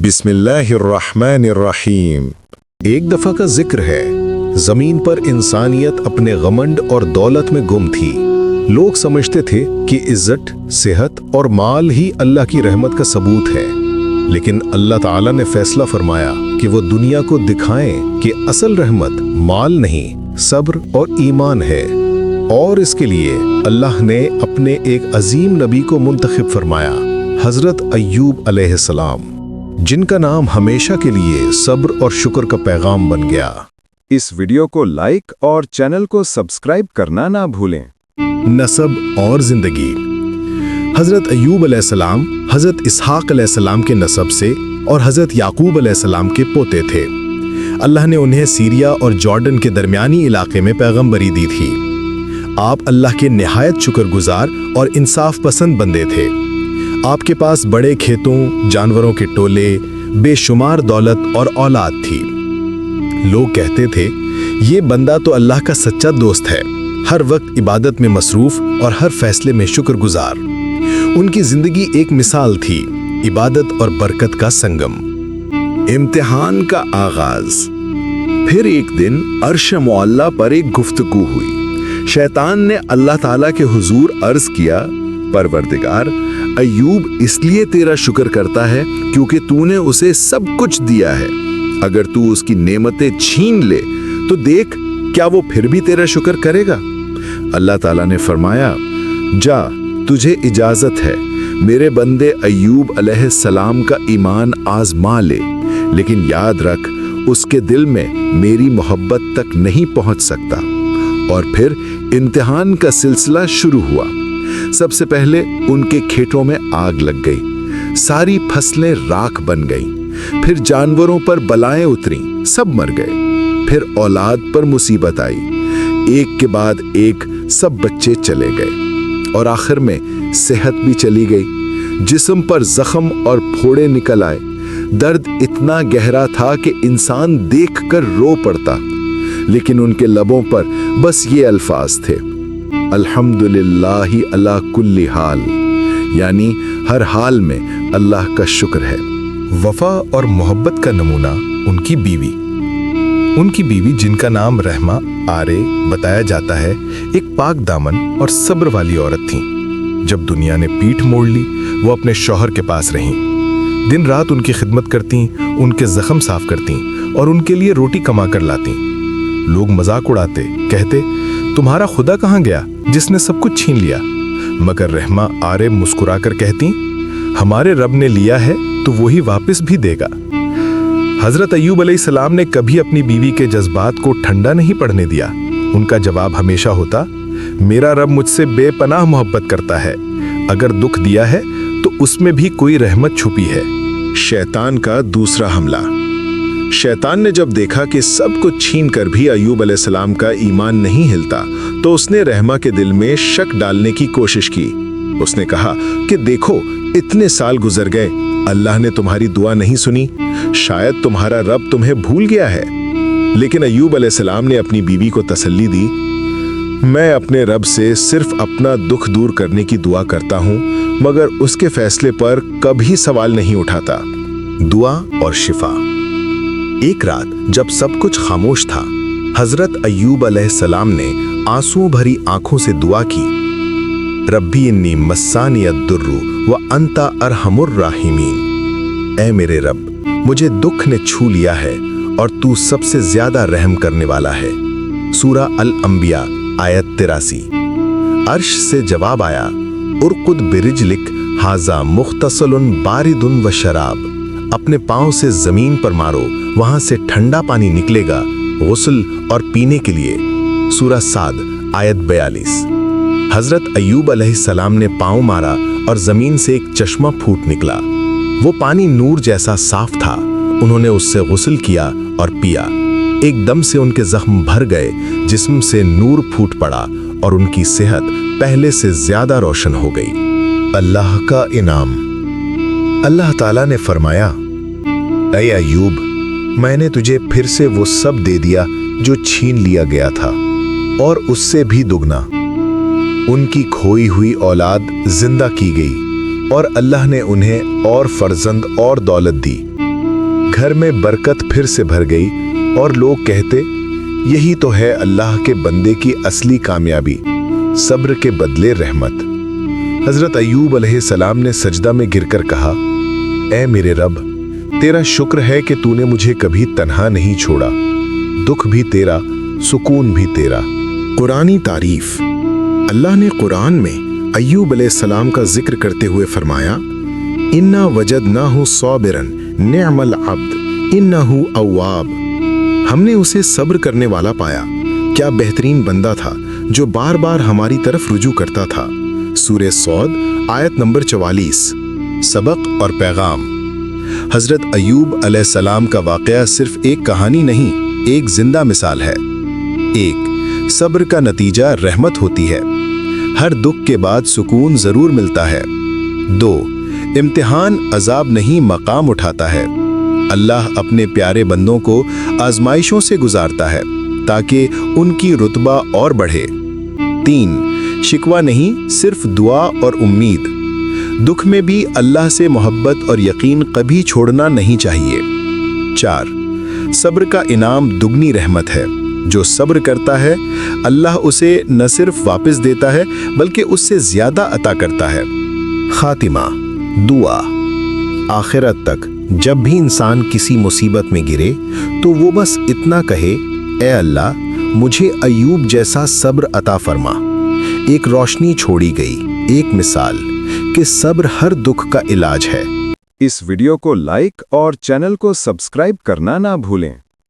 बिस्मिल्लाहिर्रहमानिर्रहीम। एक दफा का जिक्र है, जमीन पर इंसानियत अपने घमंड और दौलत में गुम थी। लोग समझते थे कि इज्जत, सेहत और माल ही अल्लाह की रहमत का सबूत है, लेकिन अल्लाह ताला ने फैसला फरमाया कि वो दुनिया को दिखाएं कि असल रहमत माल नहीं, सब्र और ईमान है। और इसके लिए अल्लाह ने अपने एक अजीम नबी को मुंतखब फरमाया, हजरत अय्यूब अलैहिस्सलाम, जिनका नाम हमेशा के लिए सब्र और शुक्र का पैगाम बन गया। इस वीडियो को लाइक और चैनल को सब्सक्राइब करना ना भूलें। नसब और जिंदगी। हजरत अय्यूब अलैहिस्सलाम हजरत इसहाक अलैहिस्सलाम के नसब से और हजरत याकूब अलैहिस्सलाम के पोते थे। अल्लाह ने उन्हें सीरिया और जॉर्डन के दरमियानी इलाके में पैगंबरी दी थी। आप अल्लाह के निहायत शुक्रगुजार और इंसाफ पसंद बंदे थे। आपके पास बड़े खेतों, जानवरों के टोले, बेशुमार दौलत और औलाद थी। लोग कहते थे, ये बंदा तो अल्लाह का सच्चा दोस्त है, हर वक्त इबादत में मसरूफ और हर फैसले में शुक्रगुजार। उनकी जिंदगी एक मिसाल थी, इबादत और बरकत का संगम। इम्तिहान का आगाज। फिर एक दिन अर्श मुअल्ला पर एक गुफ्तगू हुई। शैतान ने अल्लाह ताला के हुजूर अर्ज किया, परवरदिगार, अय्यूब इसलिए तेरा शुक्र करता है क्योंकि तूने उसे सब कुछ दिया है। अगर तू उसकी नेमतें छीन ले तो देख, क्या वो फिर भी तेरा शुक्र करेगा? अल्लाह ताला ने फरमाया, जा, तुझे इजाजत है, मेरे बंदे अय्यूब अलैहिस्सलाम का ईमान आजमा ले, लेकिन याद रख, उसके दिल में मेरी मोहब्बत तक नहीं पहुंच सकता। और फिर इम्तिहान का सिलसिला शुरू हुआ। सबसे पहले उनके खेतों में आग लग गई, सारी फसलें राख बन गईं। फिर जानवरों पर बलाएं उतरी, सब मर गए। फिर औलाद पर मुसीबत आई, एक के बाद एक सब बच्चे चले गए। और आखिर में सेहत भी चली गई, जिस्म पर जख्म और फोड़े निकल आए। दर्द इतना गहरा था कि इंसान देखकर रो पड़ता, लेकिन उनके लबों पर बस ये अल्फाज थे, अल्हम्दुलिल्लाहि अला कुल्ली हाल, यानी हर हाल में अल्लाह का शुक्र है। वफा और मोहब्बत का नमूना उनकी बीवी। उनकी बीवी, जिनका नाम रहमा आरे बताया जाता है, एक पाक दामन और सब्र वाली औरत थी। जब दुनिया ने पीठ मोड़ ली, वो अपने शौहर के पास रहीं। दिन रात उनकी खिदमत करती, उनके जख्म साफ करती और उनके लिए रोटी कमा कर लाती। लोग मजाक उड़ाते, कहते, तुम्हारा खुदा कहाँ गया जिसने सब कुछ छीन लिया? मगर रहमा आरे मुस्कुराकर कहती, हमारे रब ने लिया है तो वही वापस भी देगा। हजरत अय्यूब अलैहिस्सलाम ने कभी अपनी बीवी के जज्बात को ठंडा नहीं पड़ने दिया। उनका जवाब हमेशा होता, मेरा रब मुझसे बेपनाह मोहब्बत करता है, अगर दुख दिया है तो उसमें भी कोई रहमत छुपी है। शैतान का दूसरा हमला। शैतान ने जब देखा कि सब कुछ छीन कर भी अय्यूब अलैहिस्सलाम का ईमान नहीं हिलता, तो उसने रहमा के दिल में शक डालने की कोशिश की। उसने कहा कि देखो, इतने साल गुजर गए, अल्लाह ने तुम्हारी दुआ नहीं सुनी, शायद तुम्हारा रब तुम्हें भूल गया है। लेकिन अय्यूब अलैहिस्सलाम ने अपनी बीवी को तसल्ली दी, मैं अपने रब से सिर्फ अपना दुख दूर करने की दुआ करता हूँ, मगर उसके फैसले पर कभी सवाल नहीं उठाता। दुआ और शिफा। एक रात जब सब कुछ खामोश था, हजरत अय्यूब अलैहिस्सलाम ने आंसुओं भरी आंखों से दुआ की, रब्बी इन्नी मस्सानी अद्दुर्रु व अंता अरहमुर राहिमीन। ऐ मेरे रब, मुझे दुख ने छू लिया है और तू सबसे ज्यादा रहम करने वाला है। सूरा अल अंबिया आयत 83। अर्श से जवाब आया, उरकुद बिरिजलिक हाजा मुख्तसलुन बारिदुन व शराब। अपने पांव से जमीन पर मारो, वहां से ठंडा पानी निकलेगा, गुस्ल और पीने के लिए। सूरा साद आयत 42। हजरत अय्यूब अलैहिस्सलाम ने पांव मारा और जमीन से एक चश्मा फूट निकला। वो पानी नूर जैसा साफ था। उन्होंने उससे गुस्ल किया और पिया। एकदम से उनके जख्म भर गए, जिस्म से नूर फूट पड़ा और उनकी सेहत पहले से ज्यादा रोशन हो गई। अल्लाह का इनाम। अल्लाह ताला ने फरमाया, ऐ अय्यूब, मैंने तुझे फिर से वो सब दे दिया जो छीन लिया गया था, और उससे भी दुगना। उनकी खोई हुई औलाद जिंदा की गई और अल्लाह ने उन्हें और फर्जंद और दौलत दी। घर में बरकत फिर से भर गई और लोग कहते, यही तो है अल्लाह के बंदे की असली कामयाबी, सब्र के बदले रहमत। हजरत अय्यूब अलैहिस्सलाम ने सजदा में गिरकर कहा, ऐ मेरे रब, तेरा शुक्र है कि तूने मुझे कभी तन्हा नहीं छोड़ा, दुख भी तेरा, सुकून भी तेरा। कुरानी तारीफ। अल्लाह ने कुरान में अय्यूब अलैहिस्सलाम का जिक्र करते हुए फरमाया, इन्ना वजदनाहु साबिरन निअमल अब्द इन्नहु अव्वाब। हमने उसे सब्र करने वाला पाया, क्या बेहतरीन बंदा था जो बार बार हमारी तरफ रुजू करता था। सूरह सौद आयत नंबर 44। सबक और पैगाम। हजरत अय्यूब अलैहिस्सलाम का वाक़या सिर्फ एक कहानी नहीं, एक जिंदा मिसाल है। 1. सब्र का नतीजा रहमत होती है, हर दुख के बाद सुकून जरूर मिलता है। 2. इम्तिहान अजाब नहीं मकाम उठाता है, अल्लाह अपने प्यारे बंदों को आजमाइशों से गुजारता है ताकि उनकी रुतबा और बढ़े। 3. शिकवा नहीं, सिर्फ दुआ और उम्मीद। दुख में भी अल्लाह से मोहब्बत और यकीन कभी छोड़ना नहीं चाहिए। 4. सब्र का इनाम दुगनी रहमत है, जो सब्र करता है अल्लाह उसे न सिर्फ वापस देता है बल्कि उससे ज्यादा अता करता है। खातिमा। दुआ। आखिरत तक जब भी इंसान किसी मुसीबत में गिरे तो वो बस इतना कहे, ए अल्लाह, मुझे अय्यूब जैसा सब्र अता फरमा। एक रोशनी छोड़ी गई, एक मिसाल कि सब्र हर दुख का इलाज है। इस वीडियो को लाइक और चैनल को सब्सक्राइब करना ना भूलें।